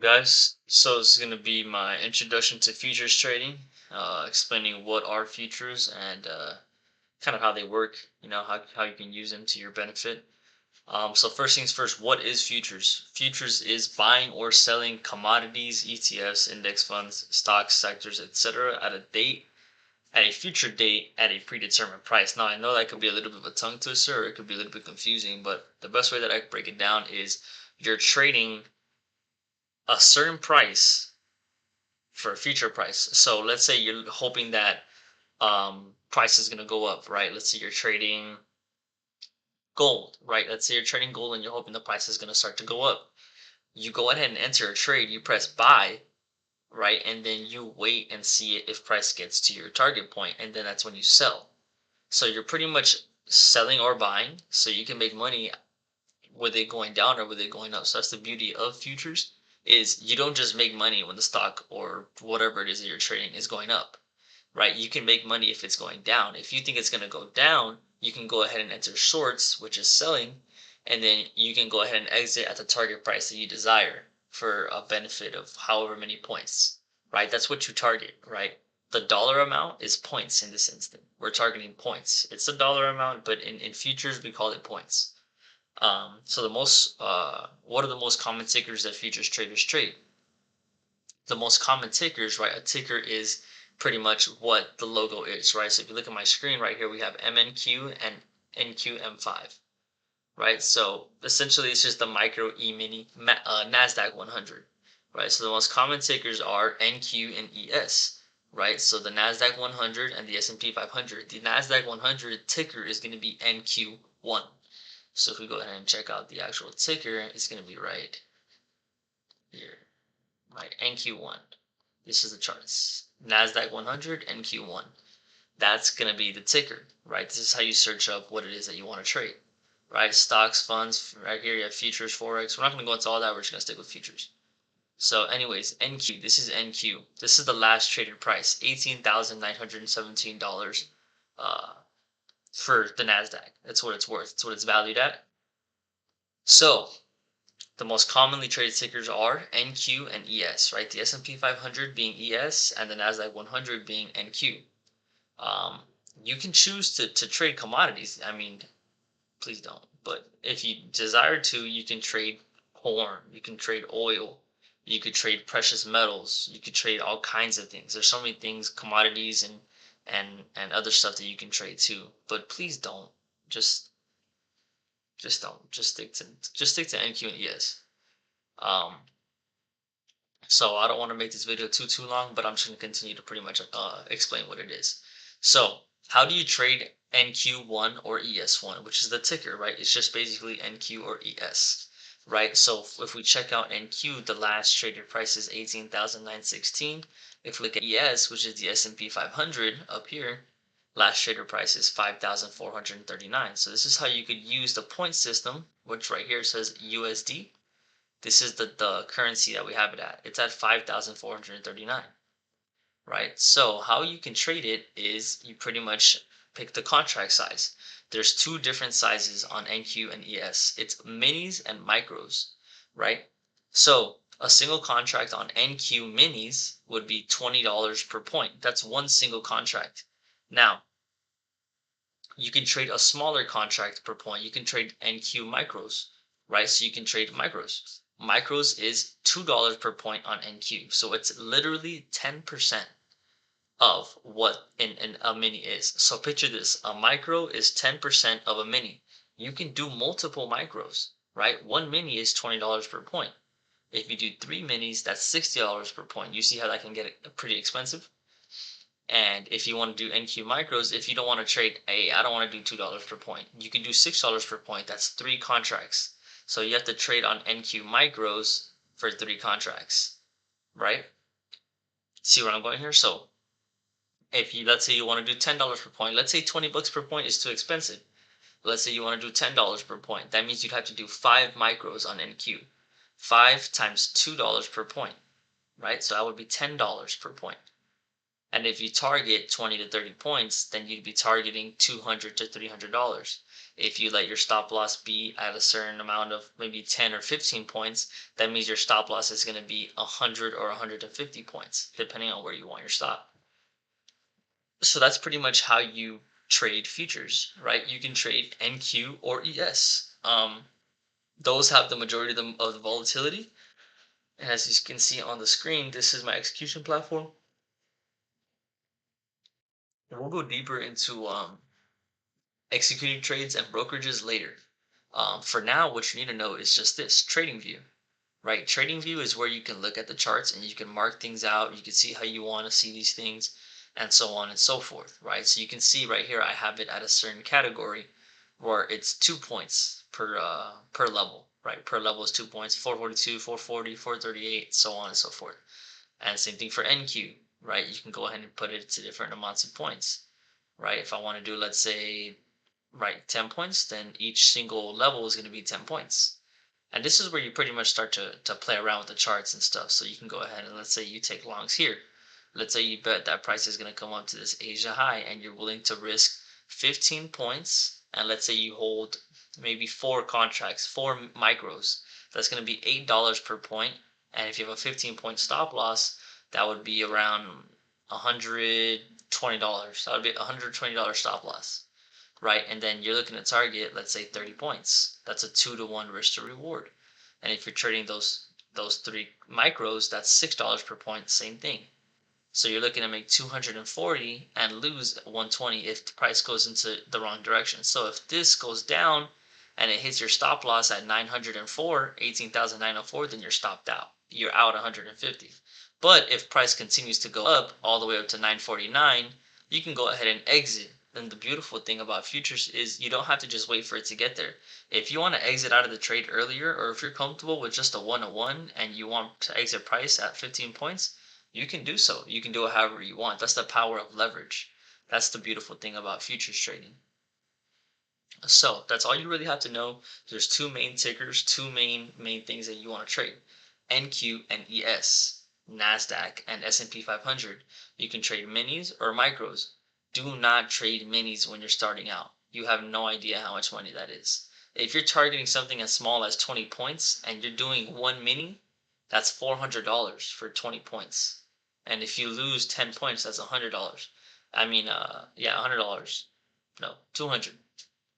Guys, so this is going to be my introduction to futures trading, explaining what are futures and kind of how they work, how you can use them to your benefit. So first things first, what is futures? Futures is buying or selling commodities, ETFs, index funds, stocks, sectors, etc. at a future date at a predetermined price. Now I know that could be a little bit of a tongue twister, or it could be a little bit confusing, but the best way that I can break it down is you're trading a certain price for a future price. So let's say you're hoping that price is going to go up, right? Let's say you're trading gold, right? Let's say you're trading gold and you're hoping the price is going to start to go up. You go ahead and enter a trade, you press buy, right? And then you wait and see if price gets to your target point, and then that's when you sell. So you're pretty much selling or buying, so you can make money with it going down or with it going up. So that's the beauty of futures, is you don't just make money when the stock or whatever it is that you're trading is going up, right? You can make money if it's going down. If you think it's going to go down, you can go ahead and enter shorts, which is selling, and then you can go ahead and exit at the target price that you desire for a benefit of however many points, right? That's what you target, right? The dollar amount is points in this instant. We're targeting points. It's a dollar amount, but in futures, we call it points. So what are the most common tickers that futures traders trade? The most common tickers, right? A ticker is pretty much what the logo is, right? So if you look at my screen right here, we have MNQ and NQM5, right? So essentially, it's just the micro E mini Nasdaq 100, right? So the most common tickers are NQ and ES, right? So the Nasdaq 100 and the S&P 500. The Nasdaq 100 ticker is going to be NQ1. So if we go ahead and check out the actual ticker, it's going to be right here, right? NQ1. This is the charts. NASDAQ 100, NQ1. That's going to be the ticker, right? This is how you search up what it is that you want to trade, right? Stocks, funds, right here you have futures, forex. We're not going to go into all that. We're just going to stick with futures. So anyways, NQ, this is NQ. This is the last traded price, $18,917 for the NASDAQ. That's what it's worth. That's what it's valued at. So the most commonly traded tickers are NQ and ES, right? The S&P 500 being ES and the Nasdaq 100 being NQ. Um, you can choose to trade commodities. I mean, please don't. But if you desire to, you can trade corn, you can trade oil, you could trade precious metals, you could trade all kinds of things. There's so many things, commodities and other stuff that you can trade too. But please don't. Just just don't. Just stick to NQ and ES. Um, So I don't want to make this video too long, but I'm just going to continue to pretty much explain what it is. So how do you trade NQ1 or ES1, which is the ticker, right? It's just basically NQ or ES, right? So if we check out NQ, the last traded price is 18,916. If we look at ES, which is the S&P 500 up here, last traded price is 5,439. So this is how you could use the point system, which right here says USD. This is the currency that we have it at. It's at 5,439, right? So how you can trade it is you pretty much pick the contract size. There's two different sizes on NQ and ES. It's minis and micros, right? So a single contract on NQ minis would be $20 per point. That's one single contract. Now, you can trade a smaller contract per point. You can trade NQ micros, right? So you can trade micros. Micros is $2 per point on NQ. So it's literally 10% of what in a mini is. So picture this, a micro is 10% of a mini. You can do multiple micros, right? One mini is $20 per point. If you do three minis, that's $60 per point. You see how that can get pretty expensive? And if you want to do NQ micros, if you don't want to trade, hey, I don't want to do $2 per point. You can do $6 per point. That's three contracts. So you have to trade on NQ micros for three contracts, right? See where I'm going here? So if you, let's say you want to do $10 per point, let's say 20 bucks per point is too expensive. Let's say you want to do $10 per point. That means you'd have to do five micros on NQ. 5 times $2 per point, right? So that would be $10 per point. And if you target 20 to 30 points, then you'd be targeting $200 to $300. If you let your stop loss be at a certain amount of maybe 10 or 15 points, that means your stop loss is going to be 100 or 150 points, depending on where you want your stop. So that's pretty much how you trade futures, right? You can trade NQ or ES. Those have the majority of the volatility. And as you can see on the screen, this is my execution platform. And we'll go deeper into executing trades and brokerages later. For now, what you need to know is just this TradingView, right? TradingView is where you can look at the charts and you can mark things out. You can see how you want to see these things and so on and so forth, right? So you can see right here, I have it at a certain category where it's 2 points per level, right? Per level is 2 points, 442, 440, 438, so on and so forth. And same thing for NQ, right? You can go ahead and put it to different amounts of points, right? If I want to do, let's say, right, 10 points, then each single level is going to be 10 points. And this is where you pretty much start to play around with the charts and stuff. So you can go ahead and let's say you take longs here. Let's say you bet that price is going to come up to this Asia high and you're willing to risk 15 points. And let's say you hold maybe 4 contracts, 4 micros. That's going to be $8 per point. And if you have a 15-point stop loss, that would be around $120. That would be $120 stop loss, right? And then you're looking to target, let's say 30 points. That's a 2-to-1 risk to reward. And if you're trading those 3 micros, that's $6 per point, same thing. So you're looking to make 240 and lose 120 if the price goes into the wrong direction. So if this goes down and it hits your stop loss at 904, 18,904, then you're stopped out. You're out 150. But if price continues to go up all the way up to 949, you can go ahead and exit. Then the beautiful thing about futures is you don't have to just wait for it to get there. If you want to exit out of the trade earlier, or if you're comfortable with just a 1-to-1 and you want to exit price at 15 points, you can do so. You can do it however you want. That's the power of leverage. That's the beautiful thing about futures trading. So that's all you really have to know. There's 2 main tickers, 2 main things that you want to trade: NQ and ES, NASDAQ and S&P 500. You can trade minis or micros. Do not trade minis when you're starting out. You have no idea how much money that is. If you're targeting something as small as 20 points and you're doing 1 mini, that's $400 for 20 points. And if you lose 10 points, that's $100. I mean, yeah, $100. No, 200.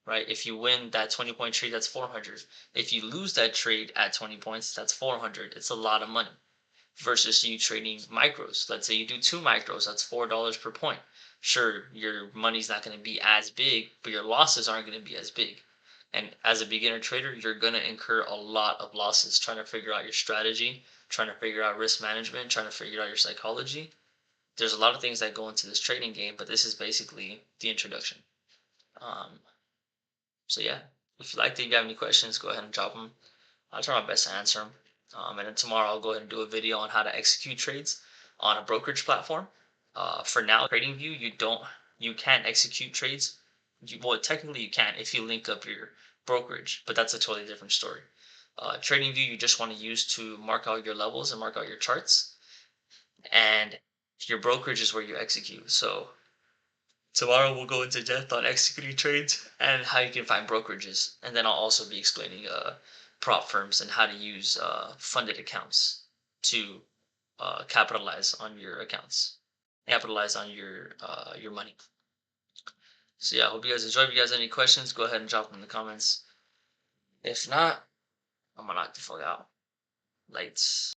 Right? If you win that 20-point trade, that's 400. If you lose that trade at 20 points, that's 400. It's a lot of money versus you trading micros. Let's say you do 2 micros, that's $4 per point. Sure, your money's not going to be as big, but your losses aren't going to be as big. And as a beginner trader, you're going to incur a lot of losses trying to figure out your strategy, trying to figure out risk management, trying to figure out your psychology. There's a lot of things that go into this trading game, but this is basically the introduction. Um, so yeah, if you like it, if you have any questions, go ahead and drop them. I'll try my best to answer them. And then tomorrow I'll go ahead and do a video on how to execute trades on a brokerage platform. For now, TradingView, you can't execute trades. Well, technically you can if you link up your brokerage, but that's a totally different story. TradingView, you just want to use to mark out your levels and mark out your charts, and your brokerage is where you execute. So tomorrow we'll go into depth on executing trades and how you can find brokerages, and then I'll also be explaining prop firms and how to use funded accounts to capitalize on your accounts, capitalize on your money. So yeah, I hope you guys enjoyed. If you guys have any questions, go ahead and drop them in the comments. If not, I'm gonna knock the fuck out. Lights.